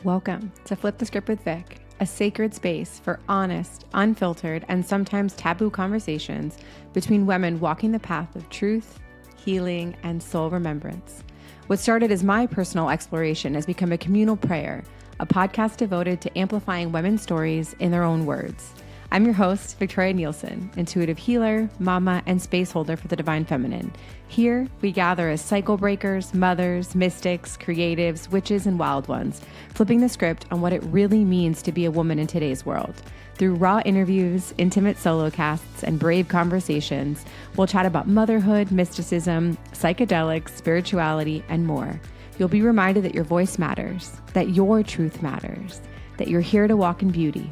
Welcome to Flip the Script with Vic, a sacred space for honest, unfiltered, and sometimes taboo conversations between women walking the path of truth, healing, and soul remembrance. What started as my personal exploration has become a communal prayer, a podcast devoted to amplifying women's stories in their own words. I'm your host, Victoria Nielsen, intuitive healer, mama, and space holder for the divine feminine. Here, we gather as cycle breakers, mothers, mystics, creatives, witches, and wild ones, flipping the script on what it really means to be a woman in today's world. Through raw interviews, intimate solo casts, and brave conversations, we'll chat about motherhood, mysticism, psychedelics, spirituality, and more. You'll be reminded that your voice matters, that your truth matters, that you're here to walk in beauty.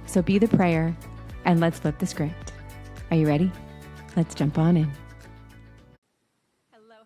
So be the prayer, and let's flip the script. Are you ready? Let's jump on in. Hello.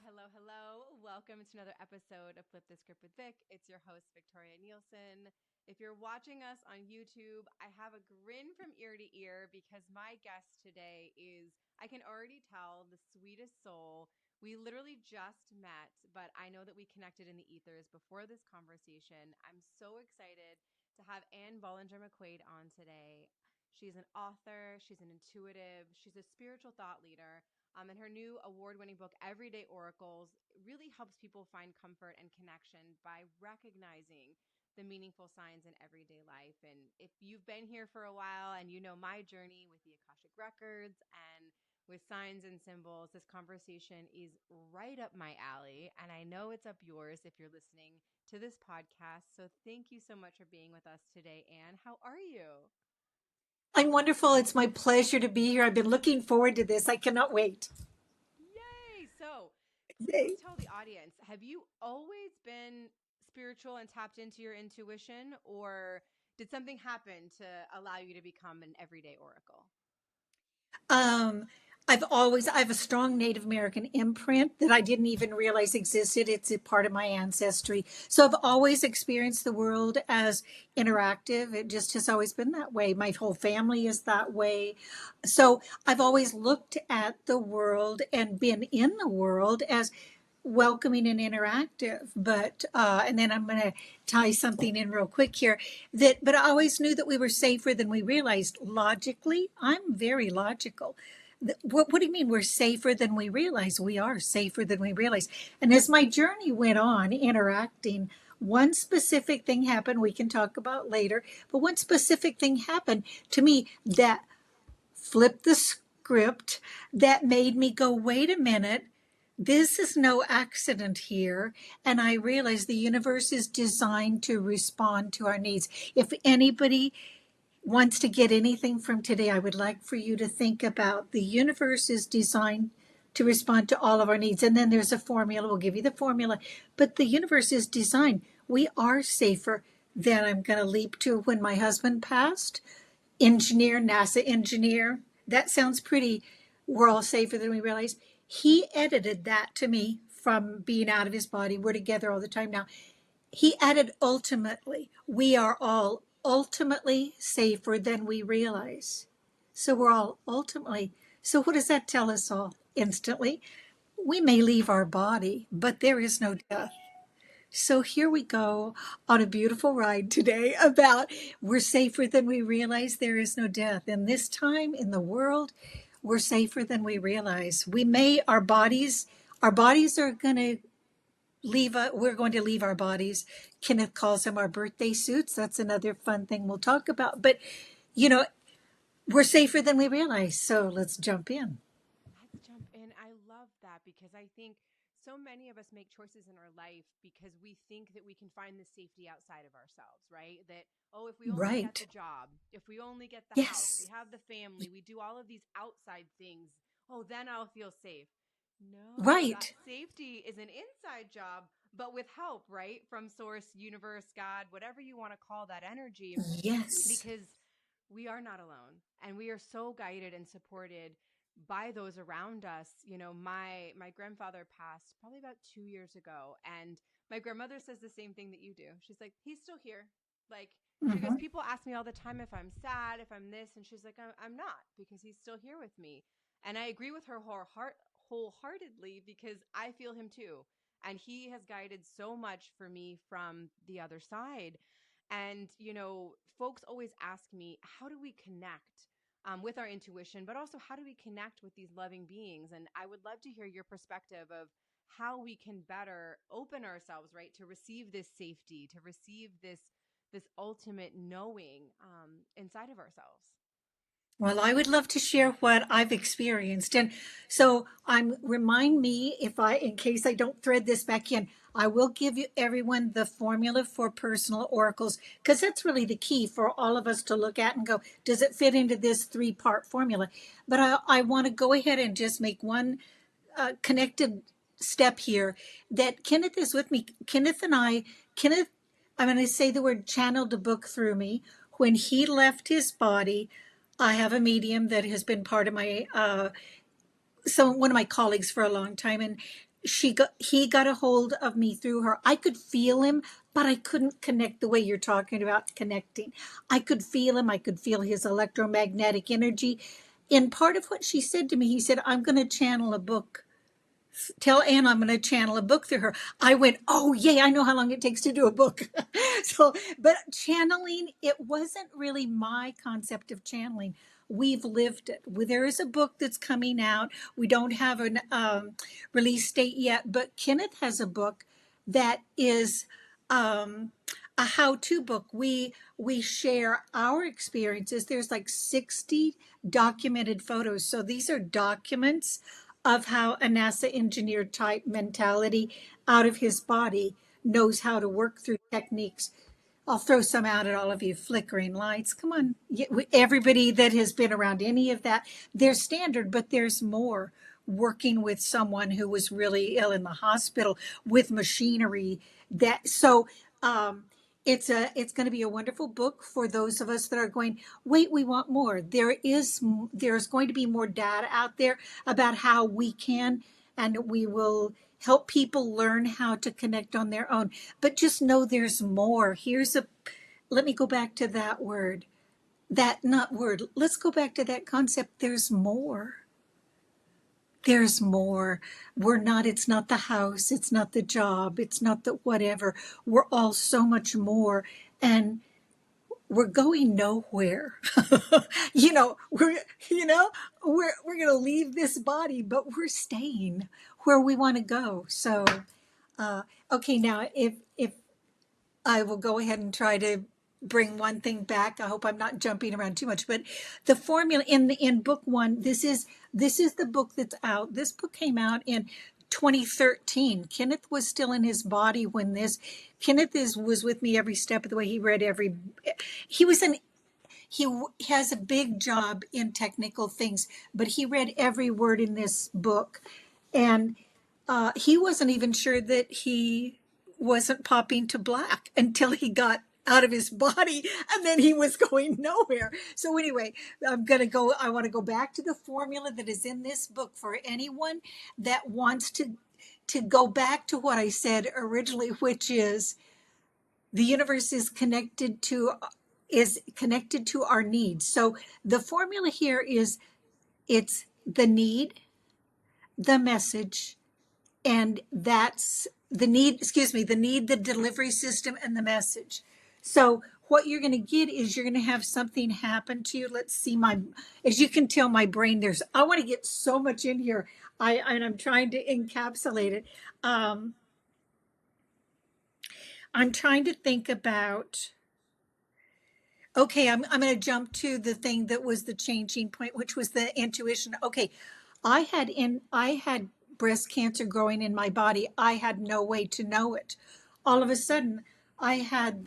Welcome to another episode of Flip the Script with Vic. It's your host, Victoria Nielsen. If you're watching us on YouTube, I have a grin from ear to ear because my guest today is, I can already tell, the sweetest soul. We literally just met, but I know that we connected in the ethers before this conversation. I'm so excited to have Ann Bolinger-McQuade on today. She's an author, she's an intuitive, she's a spiritual thought leader, and her new award-winning book, Everyday Oracles, really helps people find comfort and connection by recognizing the meaningful signs in everyday life. And if you've been here for a while and you know my journey with the Akashic Records and with signs and symbols, this conversation is right up my alley. And I know it's up yours if you're listening to this podcast. So thank you so much for being with us today, Anne. How are you? I'm wonderful. It's my pleasure to be here. I've been looking forward to this. I cannot wait. Yay! So please Yay. tell the audience, have you always been spiritual and tapped into your intuition, or did something happen to allow you to become an everyday oracle? Um, I have a strong Native American imprint that I didn't even realize existed. It's a part of my ancestry. So I've always experienced the world as interactive. It just has always been that way. My whole family is that way. So I've always looked at the world and been in the world as welcoming and interactive. But and then I'm going to tie something in real quick here, that but I always knew that we were safer than we realized. Logically, I'm very logical. What do you mean we're safer than we realize? We are safer than we realize. And as my journey went on interacting, one specific thing happened we can talk about later, but one specific thing happened to me that flipped the script, that made me go, wait a minute, this is no accident here. And I realize the universe is designed to respond to our needs. If anybody wants to get anything from today, I would like for you to think about the universe is designed to respond to all of our needs. And then there's a formula. We'll give you the formula. But the universe is designed. We are safer than, I'm going to leap to when my husband passed. Engineer, NASA engineer. That sounds pretty. We're all safer than we realize. He edited that to me from being out of his body. We're together all the time now. He added ultimately. We are all ultimately safer than we realize. So we're all ultimately. So what does that tell us all instantly? We may leave our body, but there is no death. So here we go on a beautiful ride today about we're safer than we realize, there is no death. And this time in the world, we're safer than we realize. We may, our bodies are going to we're going to leave our bodies. Kenneth calls them our birthday suits. That's another fun thing we'll talk about. But, you know, we're safer than we realize. So let's jump in. Let's jump in. I love that because I think so many of us make choices in our life because we think that we can find the safety outside of ourselves, right? That, oh, if we only get Right. the job, if we only get the house, we Yes. have the family, we do all of these outside things, oh, then I'll feel safe. No, that Right. safety is an inside job, but with help, right? From source, universe, God, whatever you want to call that energy, Yes. because we are not alone and we are so guided and supported by those around us. You know, my grandfather passed probably about 2 years ago, and my grandmother says the same thing that you do. She's like, he's still here. Like, she goes, Mm-hmm. people ask me all the time if I'm sad, if I'm this, and she's like, I'm not, because he's still here with me. And I agree with her wholeheartedly because I feel him too. And he has guided so much for me from the other side. And, folks always ask me, how do we connect with our intuition, but also how do we connect with these loving beings? And I would love to hear your perspective of how we can better open ourselves, right, to receive this safety, to receive this ultimate knowing inside of ourselves. Well, I would love to share what I've experienced. And so remind me in case I don't thread this back in, I will give you everyone the formula for personal oracles, because that's really the key for all of us to look at and go, does it fit into this 3-part formula? But I want to go ahead and just make one connected step here that Kenneth is with me. Kenneth, I'm going to say the word channeled a book through me. When he left his body, I have a medium that has been part of my, one of my colleagues for a long time, and he got a hold of me through her. I could feel him, but I couldn't connect the way you're talking about connecting. I could feel him. I could feel his electromagnetic energy. In part of what she said to me, he said, I'm going to channel a book. Tell Ann I'm going to channel a book through her. I went, oh, yay, I know how long it takes to do a book. But channeling, it wasn't really my concept of channeling. We've lived it. There is a book that's coming out. We don't have an release date yet, but Kenneth has a book that is a how-to book. We share our experiences. There's like 60 documented photos. So these are documents of how a NASA engineer type mentality out of his body knows how to work through techniques. I'll throw some out at all of you. Flickering lights. Come on. Everybody that has been around any of that, there's standard, but there's more. Working with someone who was really ill in the hospital with machinery um, it's going to be a wonderful book for those of us that are going, wait, we want more. There's going to be more data out there about how we can, and we will help people learn how to connect on their own. But just know there's more. Let me go back to that word. That not word. Let's go back to that concept. There's more. There's more. It's not the house, it's not the job, it's not the whatever. We're all so much more. And we're going nowhere. you know, we're, we're going to leave this body, but we're staying where we want to go. So, okay, now if I will go ahead and try to bring one thing back. I hope I'm not jumping around too much, but the formula in book 1, this is the book that's out. This book came out in 2013. Kenneth was still in his body when this. Was with me every step of the way. He read he has a big job in technical things, but he read every word in this book, and he wasn't even sure that he wasn't popping to black until he got out of his body, and then he was going nowhere. So anyway, I want to go back to the formula that is in this book for anyone that wants to go back to what I said originally, which is the universe is connected to our needs. So the formula here is it's the need, the message, and that's the need, the delivery system, and the message. So what you're going to get is you're going to have something happen to you. Let's see, as you can tell, my brain, I want to get so much in here. I'm trying to encapsulate it. I'm trying to think about, okay, I'm going to jump to the thing that was the changing point, which was the intuition. Okay, I had breast cancer growing in my body. I had no way to know it. All of a sudden, I had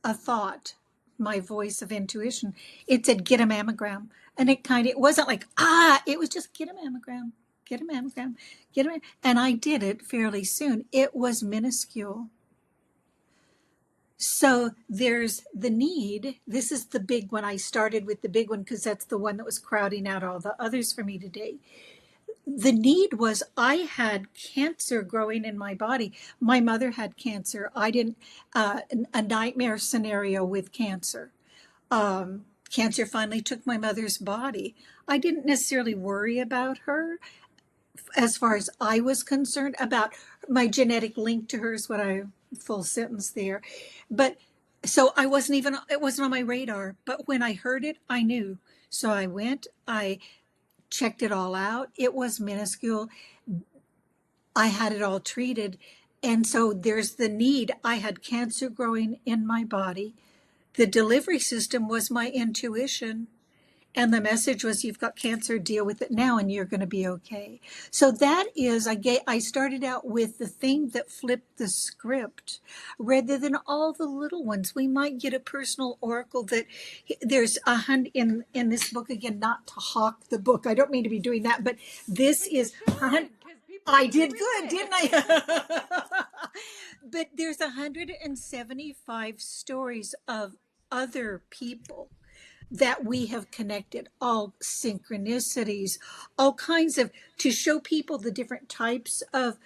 a thought, my voice of intuition. It said, get a mammogram. And it wasn't like, it was just get a mammogram, get a mammogram, and I did it fairly soon. It was minuscule. So there's the need. This is the big one. I started with the big one because that's the one that was crowding out all the others for me today. The need was I had cancer growing in my body. My mother had cancer. I didn't, a nightmare scenario with cancer. Cancer finally took my mother's body. I didn't necessarily worry about her. as far as I was concerned, about my genetic link to her, is what I, full sentence there. But so I wasn't even, it wasn't on my radar. But when I heard it, I knew. So I went, I checked it all out. It was minuscule. I had it all treated. And so there's the need. I had cancer growing in my body. The delivery system was my intuition. And the message was, you've got cancer, deal with it now, and you're going to be okay. So that is, I started out with the thing that flipped the script rather than all the little ones. We might get a personal oracle that there's 100 in this book, again, not to hawk the book. I don't mean to be doing that, but this But you is 100. should, because people I need to did read good, it. didn't I? But there's 175 stories of other people that we have connected, all synchronicities, all kinds of, to show people the different types of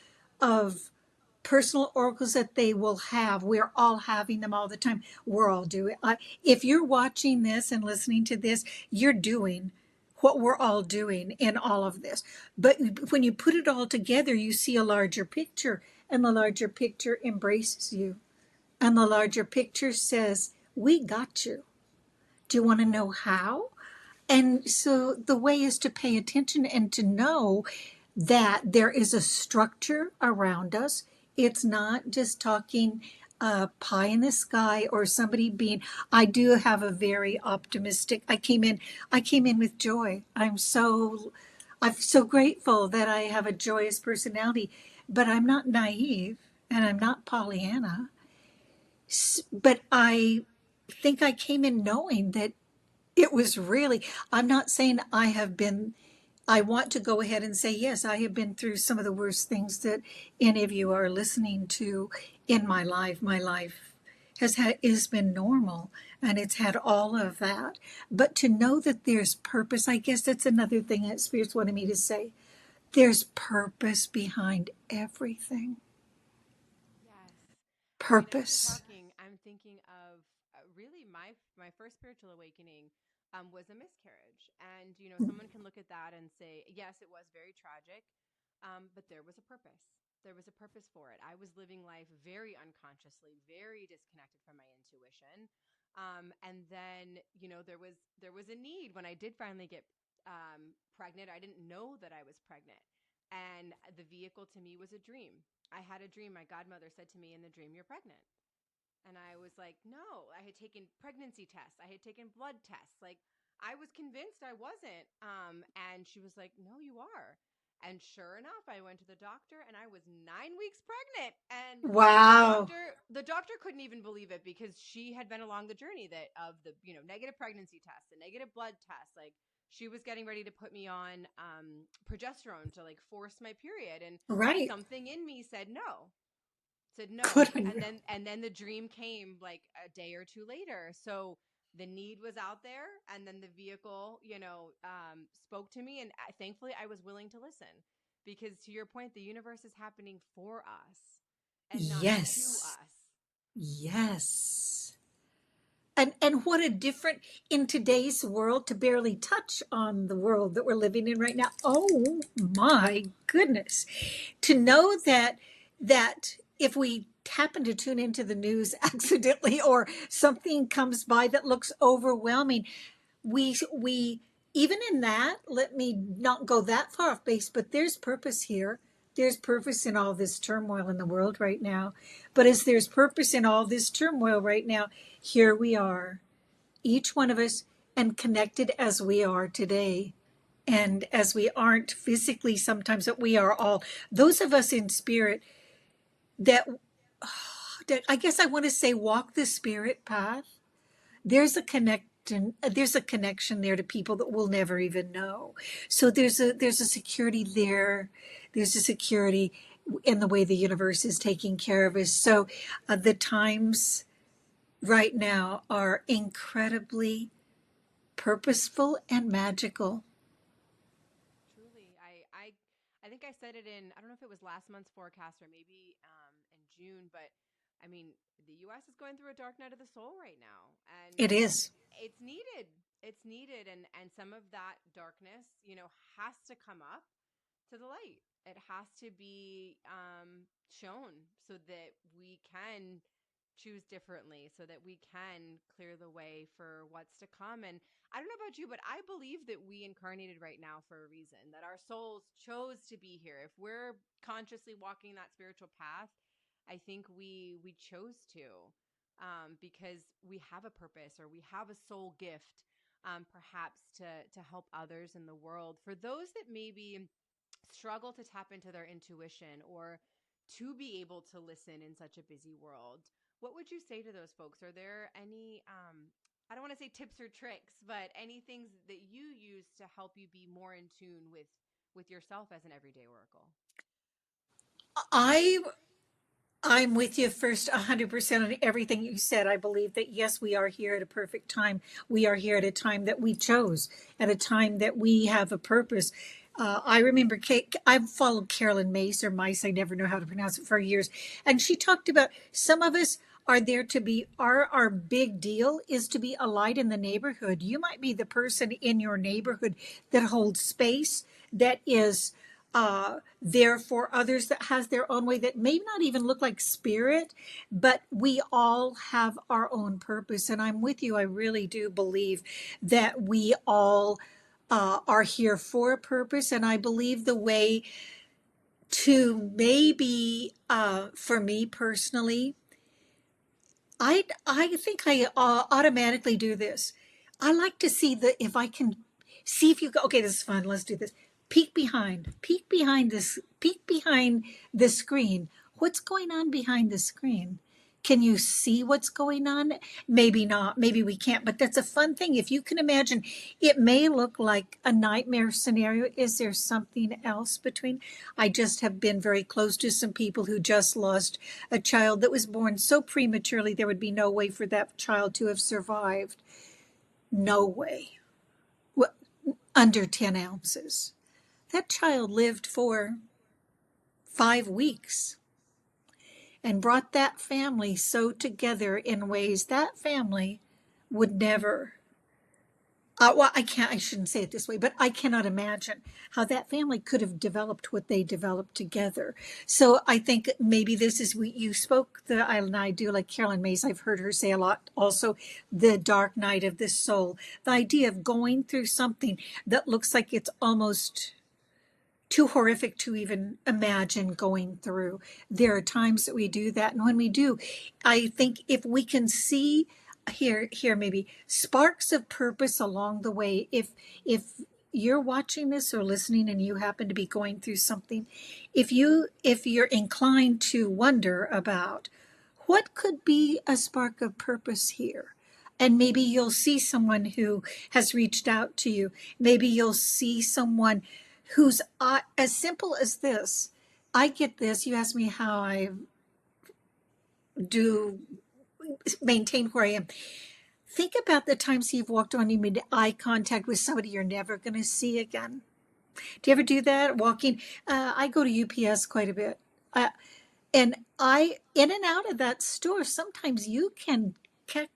personal oracles that they will have. We're all having them all the time. We're all doing. If you're watching this and listening to this, you're doing what we're all doing in all of this. But when you put it all together, you see a larger picture, and the larger picture embraces you, and the larger picture says, "We got you. Do you want to know how?" And so the way is to pay attention and to know that there is a structure around us. It's not just talking pie in the sky or somebody being. I do have a very optimistic. I came in with joy. I'm so grateful that I have a joyous personality, but I'm not naive and I'm not Pollyanna. But I think I came in knowing that it was really, I'm not saying I have been, I want to go ahead and say, yes, I have been through some of the worst things that any of you are listening to in my life. My life has been normal, and it's had all of that. But to know that there's purpose, I guess that's another thing that Spirit's wanted me to say. There's purpose behind everything. Yes. As you're Purpose. talking, I'm thinking of really my first spiritual awakening was a miscarriage, and someone can look at that and say, yes, it was very tragic, but there was a purpose. There was a purpose for it. I was living life very unconsciously, very disconnected from my intuition, and then there was a need when I did finally get pregnant. I didn't know that I was pregnant, and the vehicle to me was a dream. I had a dream. My godmother said to me in the dream, "You're pregnant." And I was like, "No." I had taken pregnancy tests. I had taken blood tests. Like, I was convinced I wasn't. And she was like, "No, you are." And sure enough, I went to the doctor and I was 9 weeks pregnant. And the Wow. doctor, the doctor couldn't even believe it because she had been along the journey that of the, negative pregnancy tests, the negative blood tests. Like, she was getting ready to put me on progesterone to like force my period. And Right. something in me said Good no, on and you. then the dream came like a day or two later. So the need was out there, and then the vehicle spoke to me, and thankfully I was willing to listen, because to your point, the universe is happening for us and not to Yes. us. Yes. And what a different, in today's world, to barely touch on the world that we're living in right now. Oh my goodness. To know that if we happen to tune into the news accidentally, or something comes by that looks overwhelming, we even in that, let me not go that far off base, but there's purpose here. There's purpose in all this turmoil in the world right now. But as there's purpose in all this turmoil right now, here we are, each one of us, and connected as we are today, and as we aren't physically sometimes, that we are all, those of us in spirit that, I guess I want to say, walk the spirit path. There's a connection there to people that we'll never even know. So there's a security there. There's a security in the way the universe is taking care of us. So the times right now are incredibly purposeful and magical. Truly, I think I said it in, I don't know if it was last month's forecast or maybe in June, but I mean, the U.S. is going through a dark night of the soul right now, and It is. it's needed. It's needed, and some of that darkness, has to come up to the light. It has to be shown so that we can choose differently, so that we can clear the way for what's to come. And I don't know about you, but I believe that we incarnated right now for a reason, that our souls chose to be here. If we're consciously walking that spiritual path, I think we chose to, because we have a purpose, or we have a soul gift, perhaps to help others in the world. For those that maybe struggle to tap into their intuition, or to be able to listen in such a busy world, what would you say to those folks? Are there any, I don't want to say tips or tricks, but any things that you use to help you be more in tune with yourself as an everyday oracle? I I'm with you first 100% on everything you said. I believe that yes, we are here at a perfect time. We are here at a time that we chose, at a time that we have a purpose. I remember I've followed Carolyn Mace or Mice, I never know how to pronounce it, for years. And she talked about some of us are there to be, our big deal is to be a light in the neighborhood. You might be the person in your neighborhood that holds space, that is there for others, that has their own way, that may not even look like spirit, but we all have our own purpose. And I'm with you. I really do believe that we all are here for a purpose. And I believe the way to maybe, for me personally, I think I automatically do this. I like to see if I can see if you go. Okay, this is fun. Let's do this. Peek behind this, peek behind the screen. What's going on behind the screen? Can you see what's going on? Maybe not. Maybe we can't. But that's a fun thing. If you can imagine, it may look like a nightmare scenario. Is there something else between? I just have been very close to some people who just lost a child that was born so prematurely there would be no way for that child to have survived. No way. Under 10 ounces. That child lived for 5 weeks and brought that family so together in ways that family would never. Well, I shouldn't say it this way, but I cannot imagine how that family could have developed what they developed together. So I think maybe this is, you spoke, and I do, like Carolyn Mays, I've heard her say a lot also, the dark night of the soul, the idea of going through something that looks like it's almost too horrific to even imagine going through. There are times that we do that, and when we do, I think if we can see here maybe sparks of purpose along the way, if you're watching this or listening and you happen to be going through something, if you're inclined to wonder about what could be a spark of purpose here, and maybe you'll see someone who has reached out to you, maybe you'll see someone who's as simple as this. I get this. You ask me how I do maintain where I am. Think about the times you've walked on, you made eye contact with somebody you're never going to see again. Do you ever do that? Walking, I go to UPS quite a bit. And in and out of that store, sometimes you can catch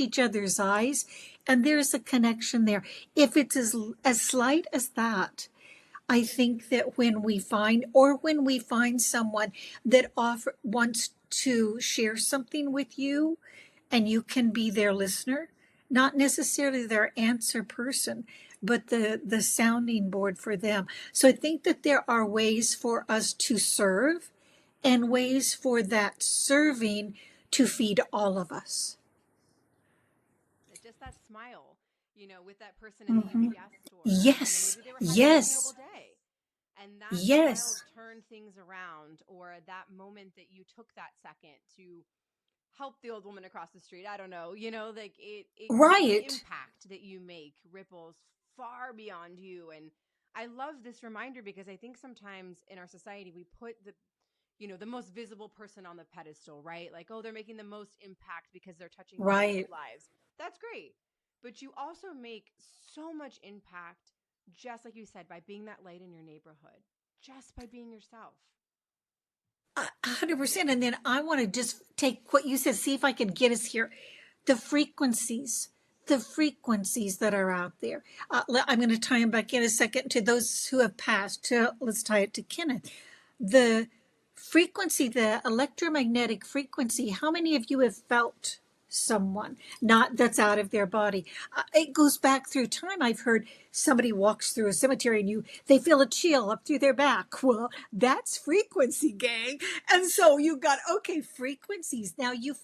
each other's eyes, and there's a connection there. If it's as slight as that, I think that when we find someone that wants to share something with you, and you can be their listener, not necessarily their answer person, but the sounding board for them. So I think that there are ways for us to serve, and ways for that serving to feed all of us. Just that smile, with that person in the Mm-hmm. UPS store, Yes, maybe they were having a yes, terrible day, and that smile yes, turned things around, or that moment that you took that second to help the old woman across the street. I don't know, like the right, impact that you make ripples far beyond you. And I love this reminder, because I think sometimes in our society we put the most visible person on the pedestal, right? Like, oh, they're making the most impact because they're touching the most right. lives. That's great. But you also make so much impact, just like you said, by being that light in your neighborhood, just by being yourself. 100%. And then I want to just take what you said, see if I can get us here. The frequencies, the frequencies that are out there. I'm going to tie them back in a second to those who have passed. Let's tie it to Kenneth. The frequency, the electromagnetic frequency. How many of you have felt someone not that's out of their body? It goes back through time. I've heard somebody walks through a cemetery and they feel a chill up through their back. Well, that's frequency, gang. And so you got, okay, frequencies. Now you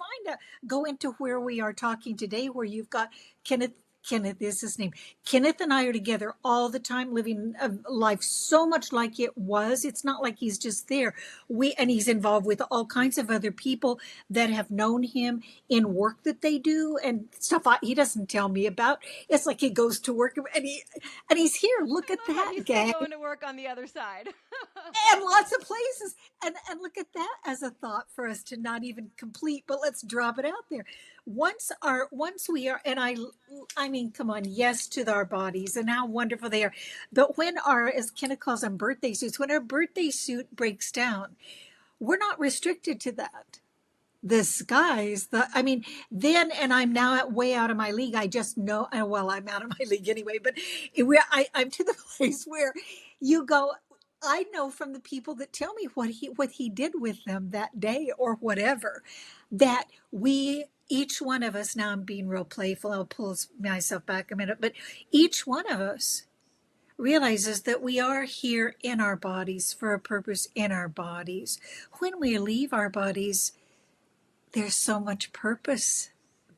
go into where we are talking today, where you've got Kenneth. Kenneth is his name. Kenneth and I are together all the time, living a life so much like it was. It's not like he's just there. And he's involved with all kinds of other people that have known him in work that they do and stuff he doesn't tell me about. It's like he goes to work and he's here. Look at that, he's gang. still going to work on the other side. And lots of places. And look at that as a thought for us to not even complete, but let's drop it out there. Once we are, and I mean, come on, yes to our bodies and how wonderful they are. But when as Kenneth calls them, birthday suits, when our birthday suit breaks down, we're not restricted to that. The skies, then, and I'm now way out of my league. I just know, well, I'm out of my league anyway, but I'm to the place where you go, I know from the people that tell me what he did with them that day or whatever, that each one of us, now I'm being real playful, I'll pull myself back a minute, but each one of us realizes that we are here in our bodies for a purpose in our bodies. When we leave our bodies, there's so much purpose.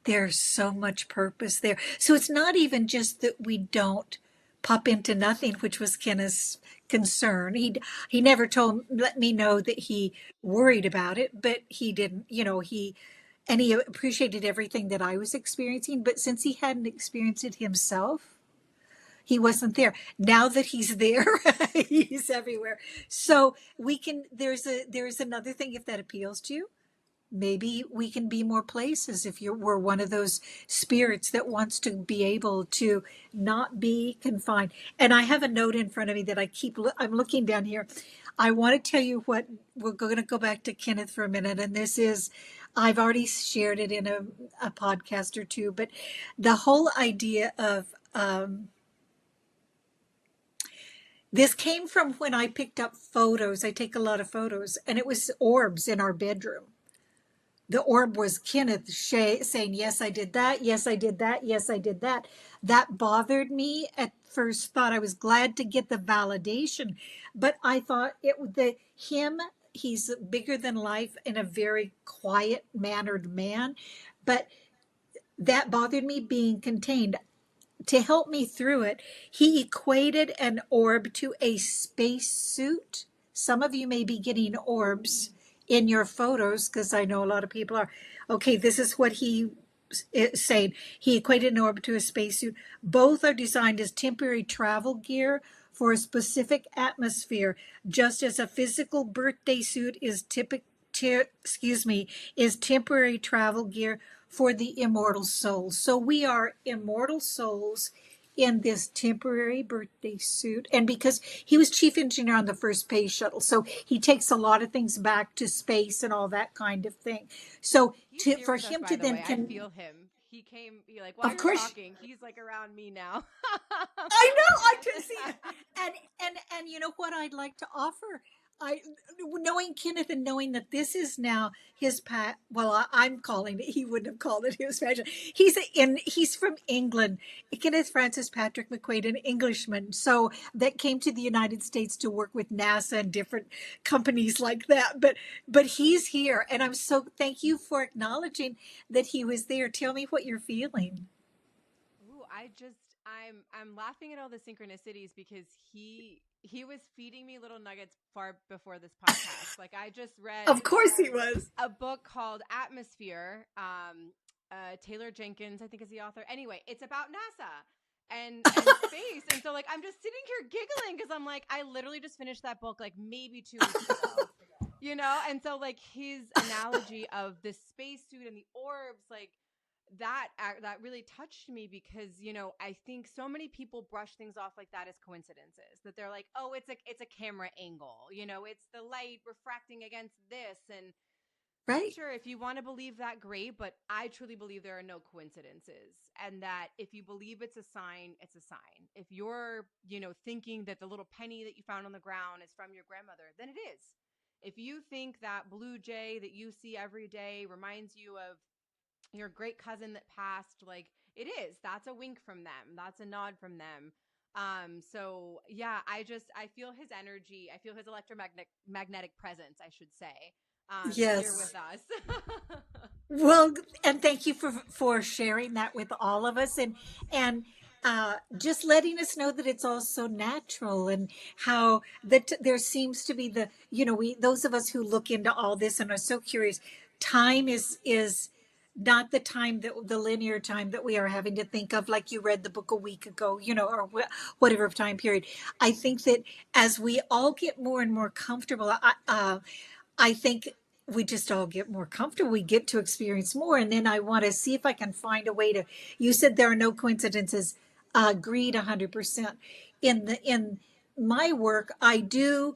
There's so much purpose there. So it's not even just that we don't pop into nothing, which was Kenneth's concern. He never let me know that he worried about it, but he didn't, he appreciated everything that I was experiencing. But since he hadn't experienced it himself, he wasn't there. Now that he's there, he's everywhere. So there's another thing, if that appeals to you. Maybe we can be more places if we're one of those spirits that wants to be able to not be confined. And I have a note in front of me that I'm looking down here. I want to tell you what we're going to go back to Kenneth for a minute. And this is, I've already shared it in a podcast or two, but the whole idea of, this came from when I picked up photos. I take a lot of photos, and it was orbs in our bedroom. The orb was Kenneth saying, yes, I did that. Yes, I did that. Yes, I did that. That bothered me at first thought. I was glad to get the validation, but I thought he's bigger than life in a very quiet mannered man, but that bothered me being contained. To help me through it, he equated an orb to a space suit. Some of you may be getting orbs in your photos because I know a lot of people are. Okay, this is what he is saying. He equated an orb to a spacesuit. Both are designed as temporary travel gear for a specific atmosphere, just as a physical birthday suit is is temporary travel gear for the immortal soul. So we are immortal souls in this temporary birthday suit. And because he was chief engineer on the first space shuttle, so he takes a lot of things back to space and all that kind of thing. So for him to then I feel him. He came. He like, while of you're course, talking, he's like around me now. I know, I can see it. And you know what I'd like to offer? Knowing Kenneth and knowing that this is now his I'm calling it, he wouldn't have called it his passion. He's from England. Kenneth Francis Patrick McQuade, an Englishman, so that came to the United States to work with NASA and different companies like that. But he's here, and thank you for acknowledging that he was there. Tell me what you're feeling. Ooh, I'm laughing at all the synchronicities because he was feeding me little nuggets far before this podcast. Like I just read Of course he was. a book called Atmosphere. Taylor Jenkins, I think, is the author. Anyway, it's about NASA and space. And so like I'm just sitting here giggling because I'm like, I literally just finished that book like maybe 2 weeks ago. And so like his analogy of the spacesuit and the orbs, like that really touched me because I think so many people brush things off like that as coincidences, that they're like, oh, it's a camera angle, it's the light refracting against this, and Right. Sure, if you want to believe that, great, but I truly believe there are no coincidences, and that if you believe it's a sign, it's a sign. If you're, thinking that the little penny that you found on the ground is from your grandmother, then it is. If you think that blue jay that you see every day reminds you of your great cousin that passed, like, it is. That's a wink from them. That's a nod from them. So yeah, I feel his energy. I feel his electromagnetic presence, I should say, here Yes. with us. Well, and thank you for sharing that with all of us, and just letting us know that it's also natural, and how that there seems to be we, those of us who look into all this and are so curious, time is not the time, that the linear time that we are having to think of, like you read the book a week ago, or whatever time period. I think that as we all get more and more comfortable, I think we just all get more comfortable. We get to experience more. And then I want to see if I can find a way to, you said there are no coincidences. Agreed 100%. In my work, I do,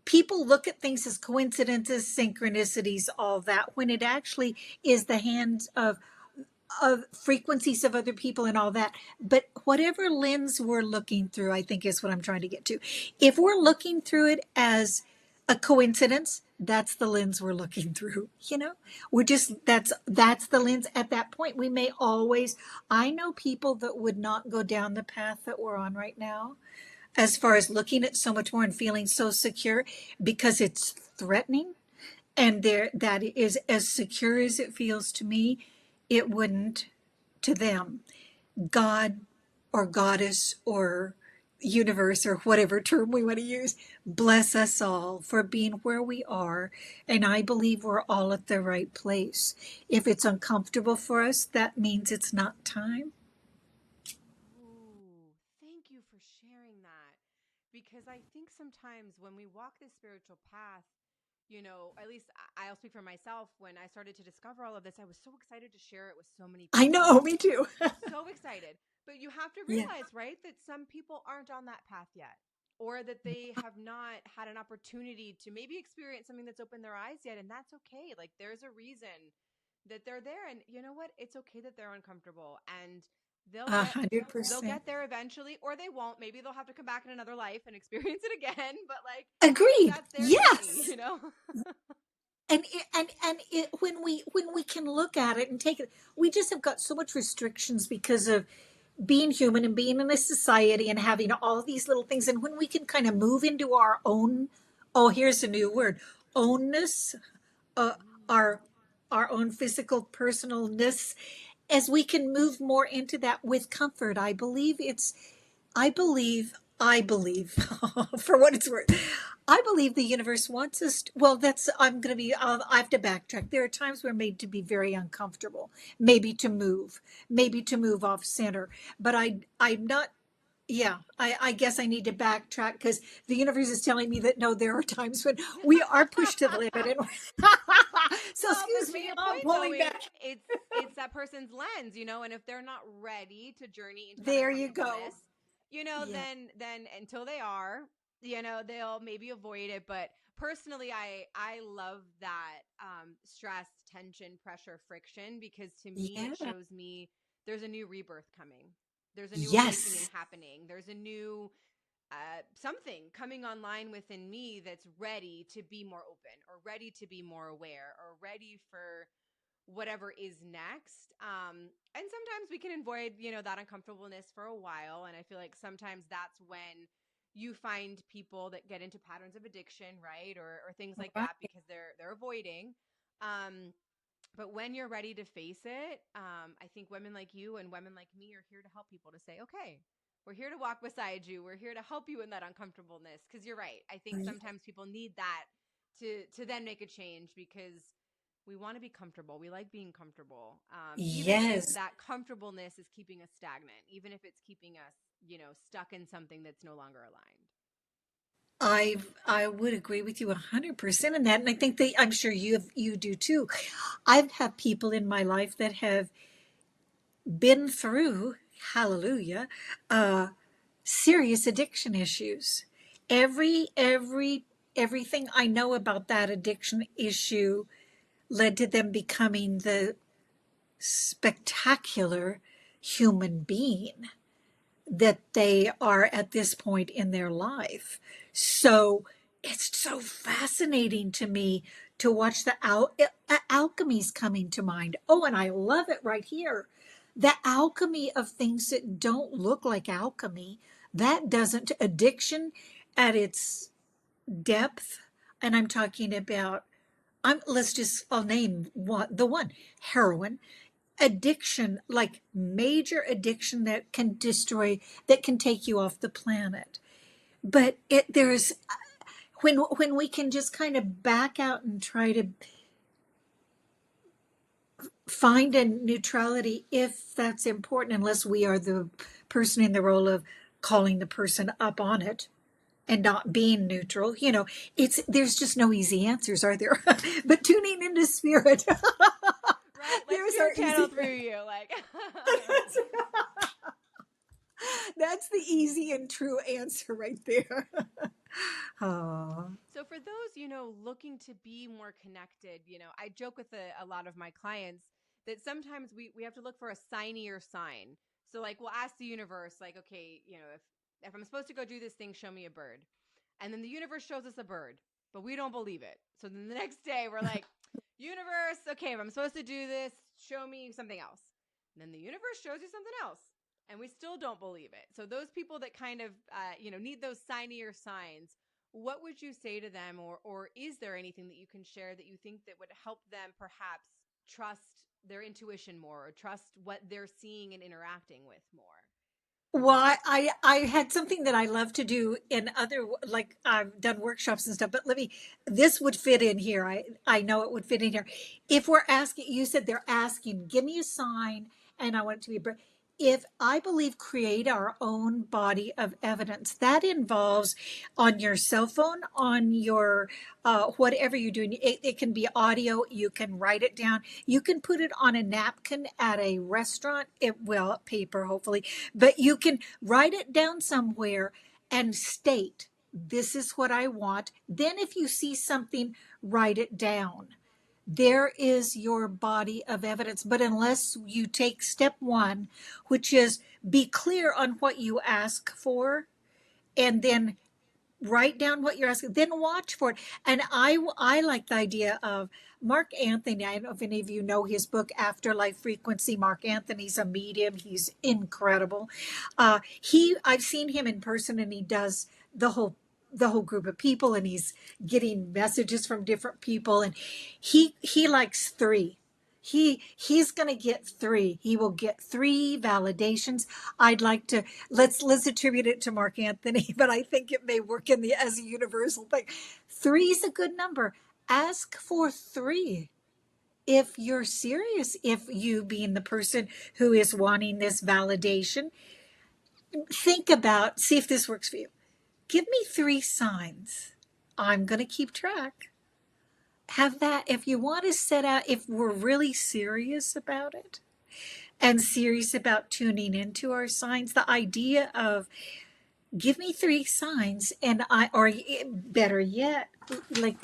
people look at things as coincidences, synchronicities, all that, when it actually is the hands of frequencies of other people and all that. But whatever lens we're looking through, I think is what I'm trying to get to. If we're looking through it as a coincidence, that's the lens we're looking through. We're just, that's the lens at that point. We may always, I know people that would not go down the path that we're on right now, as far as looking at so much more and feeling so secure, because it's threatening. And there, that is as secure as it feels to me, it wouldn't to them. God or goddess or universe, or whatever term we want to use, bless us all for being where we are. And I believe we're all at the right place. If it's uncomfortable for us, that means it's not time. Ooh, thank you for sharing that. Because I think sometimes when we walk this spiritual path, at least I'll speak for myself. When I started to discover all of this, I was so excited to share it with so many I know, people. me too. So excited. But you have to Yeah. realize, right, that some people aren't on that path yet, or that they have not had an opportunity to maybe experience something that's opened their eyes yet. And that's okay. Like, there's a reason that they're there. And you know what? It's okay that they're uncomfortable. And they'll A get hundred they'll percent. get there eventually, or they won't. Maybe they'll have to come back in another life and experience it again. But like, hey, Agreed. that's their journey, Yes. you know? When we can look at it and take it, we just have got so much restrictions because of being human and being in a society and having all these little things. And when we can kind of move into our own, oh, here's a new word, ownness, uh, our our own physical personalness, as we can move more into that with comfort, I believe, for what it's worth, I believe the universe wants us to, well, I'm going to be, I have to backtrack. There are times we're made to be very uncomfortable, maybe to move off center. But I'm not, yeah, I guess I need to backtrack, because the universe is telling me that no, there are times when we are pushed to the limit. And so Well, but excuse to me, your I'm point though, pulling it's back. it's it's that person's lens, and if they're not ready to journey into that There you go. uncomfortableness, Yeah. then until they are, they'll maybe avoid it. But personally, I love that stress, tension, pressure, friction, because to me it Yeah. shows me there's a new rebirth coming. There's a new awakening Yes. happening. There's a new something coming online within me that's ready to be more open, or ready to be more aware, or ready for whatever is next. And sometimes we can avoid, that uncomfortableness for a while. And I feel like sometimes that's when you find people that get into patterns of addiction, right? Or things like Right. that, because they're avoiding. Um, but when you're ready to face it, I think women like you and women like me are here to help people, to say, okay, we're here to walk beside you. We're here to help you in that uncomfortableness. Because you're right. I think sometimes people need that to then make a change, because we want to be comfortable. We like being comfortable, even if Yes. that comfortableness is keeping us stagnant, even if it's keeping us, stuck in something that's no longer aligned. I would agree with you 100% in that, and I think that I'm sure you do too. I've had people in my life that have been through, hallelujah, uh, serious addiction issues. Every everything I know about that addiction issue, led to them becoming the spectacular human being that they are at this point in their life. So it's so fascinating to me to watch the alchemy's coming to mind. Oh, and I love it right here. The alchemy of things that don't look like alchemy, that doesn't addiction at its depth. And I'm talking about, I'll name the one, heroin. Addiction, like major addiction that can destroy, that can take you off the planet. But there's, when we can just kind of back out and try to find a neutrality, if that's important, unless we are the person in the role of calling the person up on it and not being neutral, it's, there's just no easy answers, are there? But tuning into spirit. Right, There's let's our channel easy. through you, like. That's the easy and true answer right there. Oh. So for those, looking to be more connected, I joke with a lot of my clients that sometimes we have to look for a signier sign. So like we'll ask the universe, like, okay, if I'm supposed to go do this thing, show me a bird. And then the universe shows us a bird, but we don't believe it. So then the next day we're like, universe, okay, if I'm supposed to do this, show me something else. And then the universe shows you something else. And we still don't believe it. So those people that kind of, need those signier signs, what would you say to them, or is there anything that you can share that you think that would help them perhaps trust their intuition more, or trust what they're seeing and interacting with more? Well, I had something that I love to do in other, like I've done workshops and stuff, but this would fit in here. I know it would fit in here. If we're asking, you said they're asking, give me a sign, and I want it to be a bird. If I believe create our own body of evidence, that involves on your cell phone, on your whatever you're doing. It can be audio. You can write it down. You can put it on a napkin at a restaurant. Paper, hopefully, but you can write it down somewhere and state, this is what I want. Then if you see something, write it down. There is your body of evidence. But unless you take step one, which is be clear on what you ask for, and then write down what you're asking, then watch for it. And I like the idea of Mark Anthony. I don't know if any of you know his book Afterlife Frequency. Mark Anthony's a medium. He's incredible. I've seen him in person, and he does the whole group of people, and he's getting messages from different people, and he likes three. He's going to get three. He will get three validations. I'd like to, let's attribute it to Mark Anthony, but I think it may work as a universal thing. Three is a good number. Ask for three if you're serious. If you, being the person who is wanting this validation, see if this works for you. Give me three signs. I'm going to keep track. Have that. If you want to set out, if we're really serious about it and serious about tuning into our signs, the idea of give me three signs, or better yet, like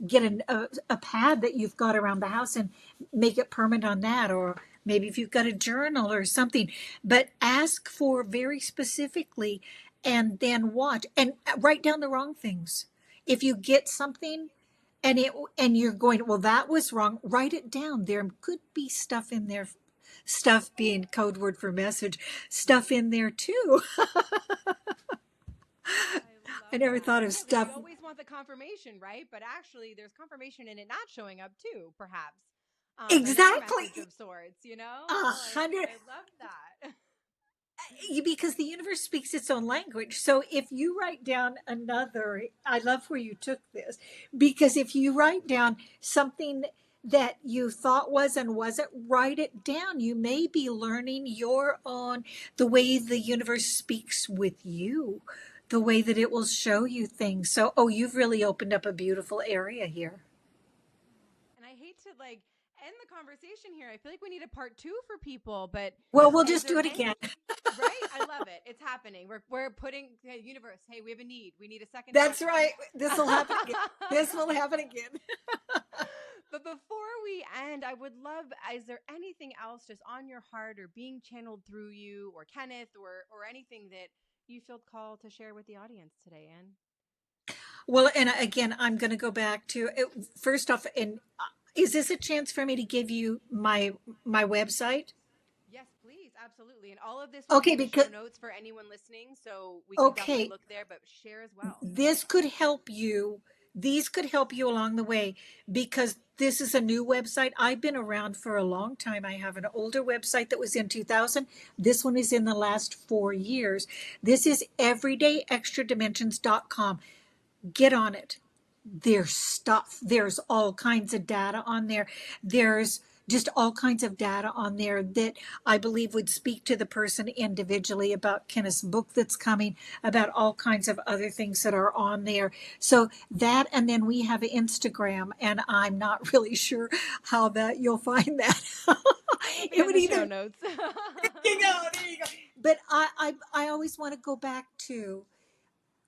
get a pad that you've got around the house and make it permanent on that, or maybe if you've got a journal or something, but ask for very specifically, and then watch and write down the wrong things. If you get something and you're going, well, that was wrong, write it down. There could be stuff in there, stuff being code word for message, stuff in there too. I I love never that. thought of Yeah, because stuff. you always want the confirmation, right? But actually, there's confirmation in it not showing up too, perhaps. Another Exactly. message of sorts, you know? A Oh, hundred. I love that. Because the universe speaks its own language. So if you write down another, I love where you took this, because if you write down something that you thought was and wasn't, write it down. You may be learning your own, the way the universe speaks with you, the way that it will show you things. So, oh, you've really opened up a beautiful area here. And I hate to end the conversation here. I feel like we need a part two for people, but Well, we'll is just do there it again. any, right? I love it. It's happening. We're putting, hey, universe, hey, we have a need. We need a second That's chakra. right. This will happen again. This will happen again. But before we end, I would love, is there anything else just on your heart or being channeled through you or Kenneth or anything that you feel called to share with the audience today, Anne? Well, and again, I'm going to go back to it. First off, and is this a chance for me to give you my website? Yes, please. Absolutely. And all of this will be Okay, in the show because notes for anyone listening. So we can definitely okay, look there, but share as well. this could help you. These could help you along the way because this is a new website. I've been around for a long time. I have an older website that was in 2000. This one is in the last 4 years. This is everydayextradimensions.com. Get on it. There's stuff. There's all kinds of data on there. There's just all kinds of data on there that I believe would speak to the person individually about Kenneth's book that's coming, about all kinds of other things that are on there. So that, and then we have Instagram, and I'm not really sure how that you'll find that. It'll be It in would the show either, notes. there you go. But I always want to go back to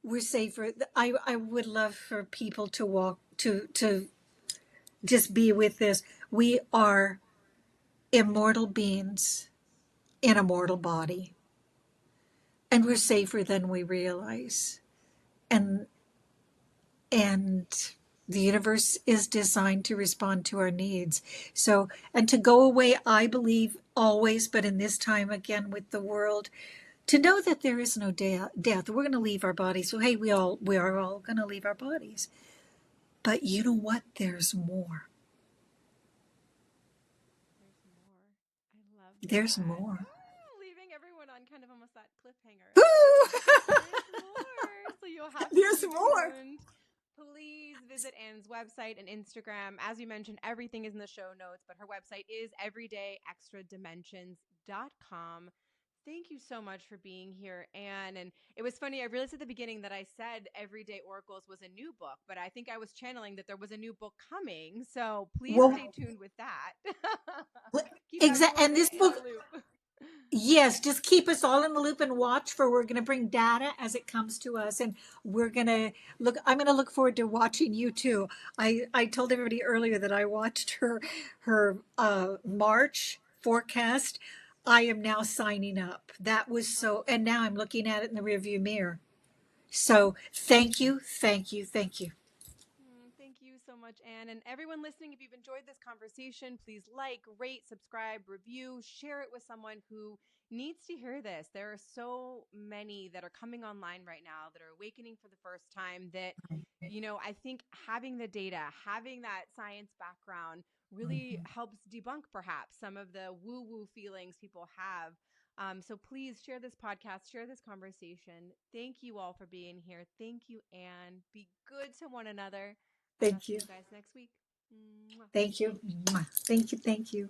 we're safer. I would love for people to walk to just be with this. We are immortal beings in a mortal body, and we're safer than we realize. And and the universe is designed to respond to our needs. So, and to go away, I believe always, but in this time again with the world, to know that there is no death. We're going to leave our bodies. So, hey, we are all going to leave our bodies. But you know what? There's more. There's more. I love There's that. more. Oh, leaving everyone on kind of almost that cliffhanger. I love it. Ooh! There's more. So you'll have to There's stay more. tuned. Please visit Anne's website and Instagram. As we mentioned, everything is in the show notes, but her website is everydayextradimensions.com. Thank you so much for being here, Anne. And it was funny, I realized at the beginning that I said Everyday Oracles was a new book, but I think I was channeling that there was a new book coming. So please Well, stay tuned with that. Keep exactly. everyone And this in book, the loop. yes, just keep us all in the loop and watch for we're going to bring data as it comes to us, and we're going to look. I'm going to look forward to watching you too. I told everybody earlier that I watched her March forecast. I am now signing up. That was so, and now I'm looking at it in the rearview mirror. So thank you, thank you, thank you. Thank you so much, Anne. And everyone listening, if you've enjoyed this conversation, please like, rate, subscribe, review, share it with someone who needs to hear this. There are so many that are coming online right now that are awakening for the first time that, I think having the data, having that science background really helps debunk perhaps some of the woo woo feelings people have. So please share this podcast, share this conversation. Thank you all for being here. Thank you, Anne. Be good to one another and I'll Thank see you. you guys next week. Mwah. Thank you. Thank you. Thank you.